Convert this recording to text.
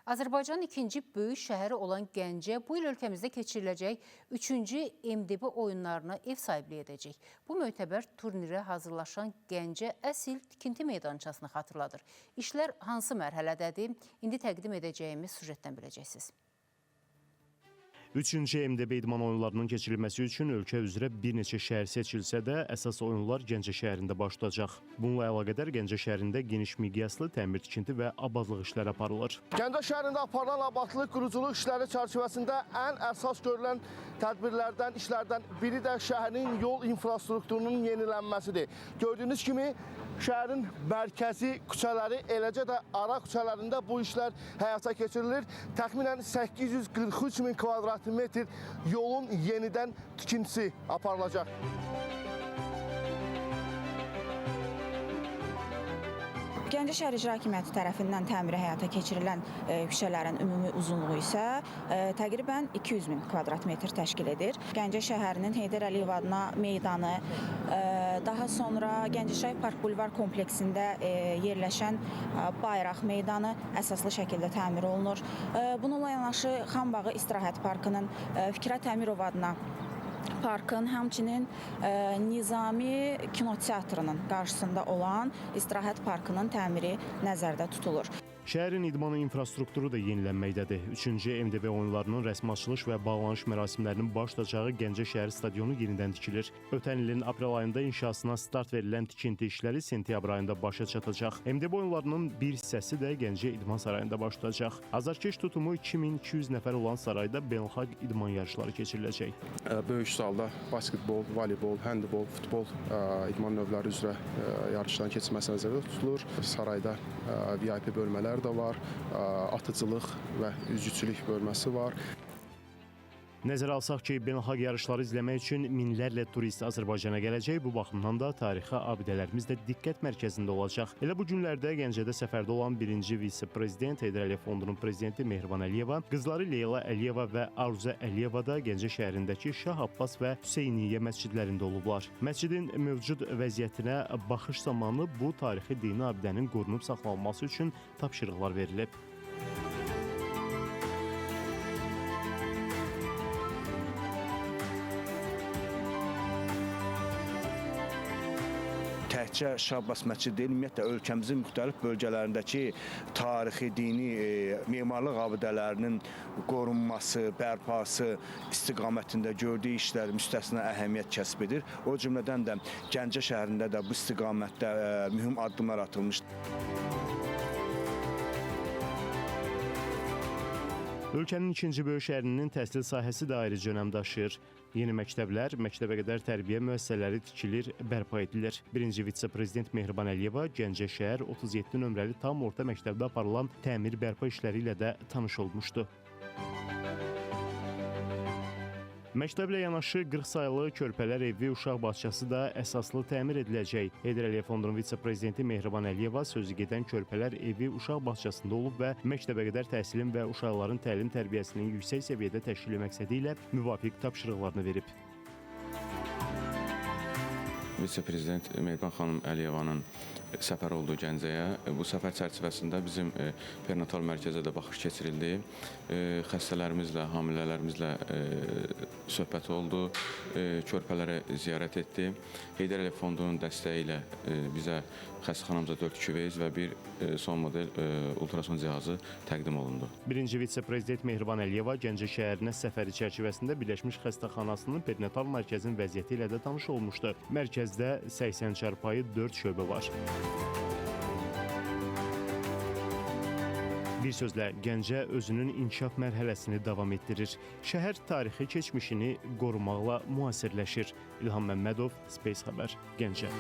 Azərbaycanın ikinci böyük şəhəri olan Gəncə bu il ölkəmizdə keçiriləcək 3-cü MDB oyunlarına ev sahibliyi edəcək. Bu mötəbər turnirə hazırlaşan Gəncə əsl tikinti meydançasını xatırladır. İşlər hansı mərhələdədir? İndi təqdim edəcəyimiz süjetdən biləcəksiniz. 3-cü MDB idman oyunlarının keçirilməsi üçün ölkə üzrə bir neçə şəhər seçilsə də, əsas oyunlar Gəncə şəhərində başlayacaq. Bununla əlaqədar Gəncə şəhərində geniş miqyaslı təmir tikinti və abadlıq işləri aparılır. Gəncə şəhərində aparılan abadlıq, quruculuq işləri çərçivəsində ən əsas görülən tədbirlərdən, işlərdən biri də şəhərin yol infrastrukturunun yenilənməsidir. Gördüyünüz kimi şəhərin mərkəzi küçələri, eləcə də ara küçələrində bu işlər həyata keçirilir. Təxminən 843 min kvadrat metr yolun yenidən tikintisi aparılacaq. Gəncə şəhər İcra Hakimiyyəti tərəfindən təmiri həyata keçirilən küçələrin ümumi uzunluğu isə təqribən 200 min kvadrat metr təşkil edir. Gəncə şəhərinin Heydər Əliyev adına meydanı, daha sonra Gəncə Şahi Park Bulvar kompleksində yerləşən Bayraq meydanı əsaslı şəkildə təmir olunur. Bununla yanaşı Xanbağı İstirahət Parkının Fikrət Əmirov adına parkın, həmçinin Nizami Kinoteatrının qarşısında olan İstirahət Parkının təmiri nəzərdə tutulur. Şəhərin idman infrastrukturu da yenilənməkdədir. 3-cü MDB oyunlarının rəsmi açılış və bağlanış mərasimlərinin başlayacağı Gəncə şəhər stadionu yenidən tikilir. Ötən ilin aprel ayında inşasına start verilən tikinti işləri sentyabr ayında başa çatacaq. MDB oyunlarının bir hissəsi də Gəncə İdman Sarayında başlayacaq. Azarkeş tutumu 2200 nəfər olan sarayda beynəlxalq idman yarışları keçiriləcək. Böyük salda basketbol, voleybol, handbol, futbol idman növləri üzrə yarışların keçirməsi nəzərdə tutulur. Sarayda VIP bölmələr də var, atıcılıq və üzgüçülük bölməsi var. Nəzərə alsaq ki, beynəlxalq yarışları izləmək üçün minlərlə turist Azərbaycana gələcək. Bu baxımdan da tarixi abidələrimiz də diqqət mərkəzində olacaq. Elə bu günlərdə Gəncədə səfərdə olan birinci vitse-prezident Heydər Əliyev Fondunun prezidenti Mehriban Əliyeva, qızları Leyla Əliyeva və Aruzə Əliyeva da Gəncə şəhərindəki Şah Abbas və Hüseyniyyə məscidlərində olublar. Məscidin mövcud vəziyyətinə baxış zamanı bu tarixi dini abidənin qorunub saxlanılması üçün tapşırıqlar verilib. Təkcə Şah Abbas məscidi deyil, ümumiyyətlə ölkəmizin müxtəlif bölgələrindəki tarixi, dini, memarlıq abidələrinin qorunması, bərpası istiqamətində gördüyü işlər müstəsna əhəmiyyət kəsb edir. O cümlədən də Gəncə şəhərində də bu istiqamətdə mühüm addımlar atılmışdır. Ölkənin ikinci böyük şəhərinin təhsil sahəsi də ayrıca önəm daşıyır. Yeni məktəblər, məktəbə qədər tərbiyə müəssisələri tikilir, bərpa edilir. Birinci vitse-prezident Mehriban Əliyeva Gəncə şəhər 37 nömrəli tam orta məktəbdə aparılan təmir bərpa işləri ilə də tanış olmuşdu. Məktəblə yanaşı 40 sayılı körpələr evi, uşaq bağçası da əsaslı təmir ediləcək. Heydər Əliyev Fondunun vitse-prezidenti Mehriban Əliyeva sözü gedən körpələr evi, uşaq bağçasında olub və məktəbə qədər təhsilin və uşaqların təlim-tərbiyəsinin yüksək səviyyədə təşkili məqsədi ilə müvafiq tapşırıqlarını verib. Vitse-prezident Mehriban xanım Əliyevanın səfər oldu Gəncəyə. Bu səfər çərçivəsində bizim perinatal mərkəzə də baxış keçirildi. Xəstələrimizlə, hamilələrimizlə söhbət oldu, körpələrə ziyarət etdi. Heydər Əliyev Fondunun dəstəyi ilə bizə xəstəxanamıza 4 küveyz və bir son model ultrason cihazı təqdim olundu. Birinci vitse-prezident Mehriban Əliyeva Gəncə şəhərinə səfəri çərçivəsində Birləşmiş Xəstəxanasının perinatal mərkəzinin vəziyyəti ilə də tanış olmuşdu. Mərkəzdə 80 çarpayı 4 şöbə var. Bir sözlə, Gəncə özünün inkişaf mərhələsini davam etdirir. Şəhər tarixi keçmişini qorumaqla müasirləşir. İlham Məmmədov, Space Xəbər, Gəncə.